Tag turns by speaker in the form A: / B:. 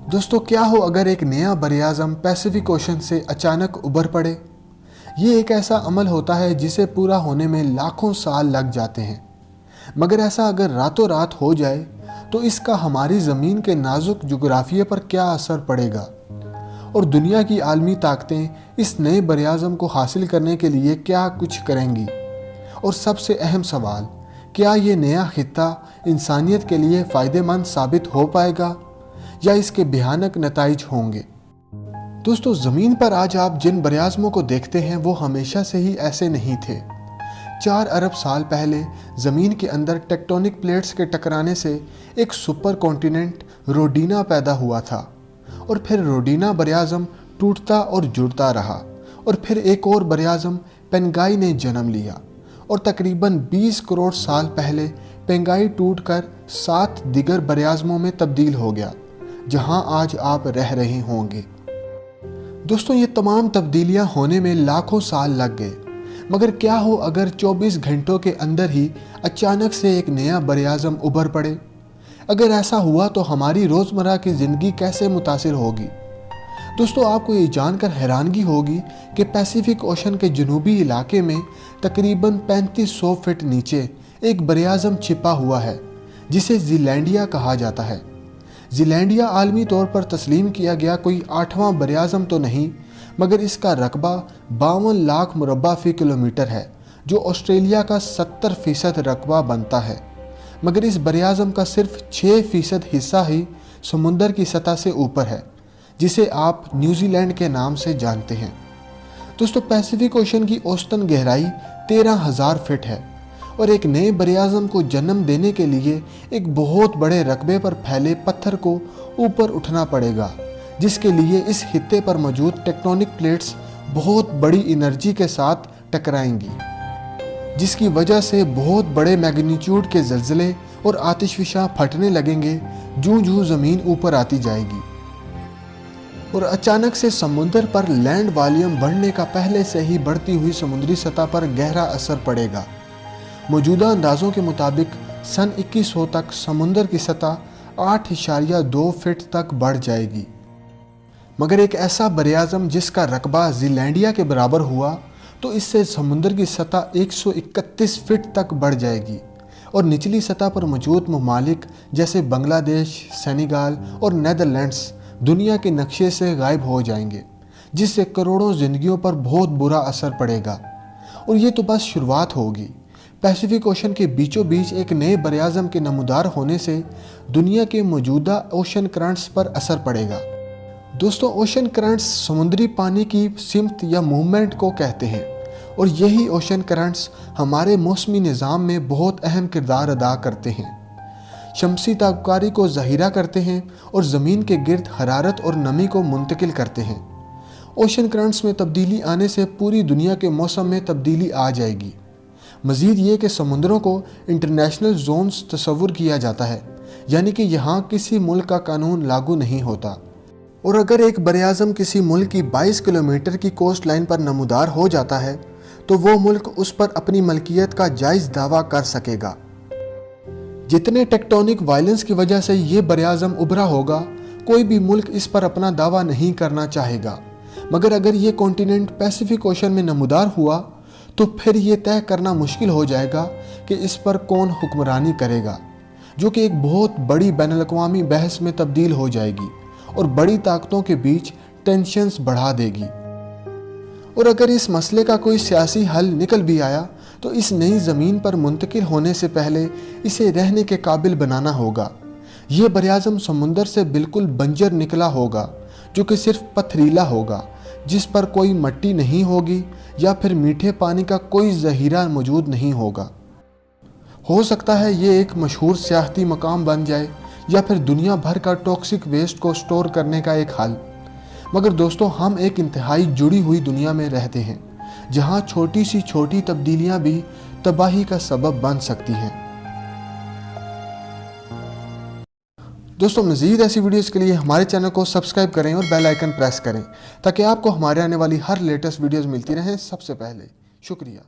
A: दोस्तों, क्या हो अगर एक नया बरआज़म पैसिफिक ओशन से अचानक उभर पड़े। ये एक ऐसा अमल होता है जिसे पूरा होने में लाखों साल लग जाते हैं, मगर ऐसा अगर रातों रात हो जाए तो इसका हमारी ज़मीन के नाजुक जुग्राफिये पर क्या असर पड़ेगा और दुनिया की आलमी ताकतें इस नए बरआज़म को हासिल करने के लिए क्या कुछ करेंगी। और सबसे अहम सवाल, क्या ये नया खित्ता इंसानियत के लिए फ़ायदेमंद साबित हो पाएगा या इसके भयानक नताइज होंगे। दोस्तों, ज़मीन पर आज आप जिन बरआज़मों को देखते हैं वो हमेशा से ही ऐसे नहीं थे। 4 अरब साल पहले ज़मीन के अंदर टेक्टोनिक प्लेट्स के टकराने से एक सुपर कॉन्टिनेंट रोडीना पैदा हुआ था और फिर रोडीना बरआज़म टूटता और जुड़ता रहा और फिर एक और बरआज़म पेंगाई ने जन्म लिया और तकरीबन 20 करोड़ साल पहले पेंगाई टूटकर 7 दिगर बरआज़मों में तब्दील हो गया जहां आज आप रह रहे होंगे। दोस्तों, ये तमाम तब्दीलियां होने में लाखों साल लग गए, मगर क्या हो अगर 24 घंटों के अंदर ही अचानक से एक नया बरआज़म उभर पड़े। अगर ऐसा हुआ तो हमारी रोज़मर्रा की ज़िंदगी कैसे मुतासिर होगी। दोस्तों, आपको ये जानकर हैरानगी होगी कि पैसिफिक ओशन के जनूबी इलाके में तकरीबन 3500 फीट नीचे एक बरआज़म छिपा हुआ है जिसे ज़ीलैंडिया कहा जाता है। ज़ीलैंडिया आलमी तौर पर तस्लीम किया गया कोई 8वां बरआज़म तो नहीं, मगर इसका रकबा 52 लाख मुरब्बा फ़ी किलोमीटर है, जो ऑस्ट्रेलिया का 70% रकबा बनता है। मगर इस बरआज़म का सिर्फ 6% हिस्सा ही समुंदर की सतह से ऊपर है, जिसे आप न्यूजीलैंड के नाम से जानते हैं। दोस्तों, पैसिफिक ओशन की औसतन गहराई 13,000 फीट है और एक नए बरआज़म को जन्म देने के लिए एक बहुत बड़े रकबे पर फैले पत्थर को ऊपर उठना पड़ेगा, जिसके लिए इस खित्ते पर मौजूद टेक्टोनिक प्लेट्स बहुत बड़ी एनर्जी के साथ टकराएंगी, जिसकी वजह से बहुत बड़े मैग्नीट्यूड के ज़लज़ले और आतिशफ़िशां फटने लगेंगे जूं-जूं ज़मीन ऊपर आती जाएगी। और अचानक से समुद्र पर लैंड वॉल्यूम बढ़ने का पहले से ही बढ़ती हुई समुद्री सतह पर गहरा असर पड़ेगा। मौजूदा अंदाज़ों के मुताबिक सन 2100 तक समुद्र की सतह 8.2 फीट तक बढ़ जाएगी। मगर एक ऐसा बरआज़म जिसका रकबा ज़ीलैंडिया के बराबर हुआ तो इससे समुद्र की सतह 131 फीट तक बढ़ जाएगी और निचली सतह पर मौजूद ममालिक जैसे बांग्लादेश, सेनेगल और नीदरलैंड्स दुनिया के नक्शे से गायब हो जाएंगे, जिससे करोड़ों ज़िंदगियों पर बहुत बुरा असर पड़ेगा। और ये तो बस शुरुआत होगी। पैसिफिक ओशन के बीचों बीच एक नए बरआज़म के नमूदार होने से दुनिया के मौजूदा ओशन करंट्स पर असर पड़ेगा। दोस्तों, ओशन करंट्स समुद्री पानी की सिमत या मूवमेंट को कहते हैं और यही ओशन करंट्स हमारे मौसमी निज़ाम में बहुत अहम किरदार अदा करते हैं। शमसी ताबकारी को ज़हीरा करते हैं और ज़मीन के गिर्द हरारत और नमी को मुंतकिल करते हैं। ओशन करंट्स में तब्दीली आने से पूरी दुनिया के मौसम में तब्दीली आ जाएगी। मज़ीद ये कि समुद्रों को इंटरनेशनल जोन्स तस्वुर किया जाता है, यानी कि यहाँ किसी मुल्क का कानून लागू नहीं होता। और अगर एक बरआज़म किसी मुल्क की 22 किलोमीटर की कोस्ट लाइन पर नमूदार हो जाता है तो वो मुल्क उस पर अपनी मलकियत का जायज़ दावा कर सकेगा। जितने टेक्टोनिक वायलेंस की वजह से ये बरआज़म उभरा होगा, कोई भी मुल्क इस पर अपना दावा नहीं करना चाहेगा। मगर अगर ये कॉन्टिनेंट पैसिफिक ओशन में नमूदार हुआ तो फिर ये तय करना मुश्किल हो जाएगा कि इस पर कौन हुक्मरानी करेगा, जो कि एक बहुत बड़ी बैनुल-अक़वामी बहस में तब्दील हो जाएगी और बड़ी ताकतों के बीच टेंशन्स बढ़ा देगी। और अगर इस मसले का कोई सियासी हल निकल भी आया तो इस नई ज़मीन पर मुंतकिल होने से पहले इसे रहने के काबिल बनाना होगा। ये बरआज़म समुंदर से बिल्कुल बंजर निकला होगा, जो कि सिर्फ पथरीला होगा, जिस पर कोई मिट्टी नहीं होगी या फिर मीठे पानी का कोई ज़हीरा मौजूद नहीं होगा। हो सकता है ये एक मशहूर सियाहती मकाम बन जाए या फिर दुनिया भर का टॉक्सिक वेस्ट को स्टोर करने का एक हल। मगर दोस्तों, हम एक इंतहाई जुड़ी हुई दुनिया में रहते हैं जहाँ छोटी सी छोटी तब्दीलियाँ भी तबाही का सबब बन सकती हैं। दोस्तों, मज़ीद ऐसी वीडियोस के लिए हमारे चैनल को सब्सक्राइब करें और बेल आइकन प्रेस करें ताकि आपको हमारे आने वाली हर लेटेस्ट वीडियोस मिलती रहें सबसे पहले। शुक्रिया।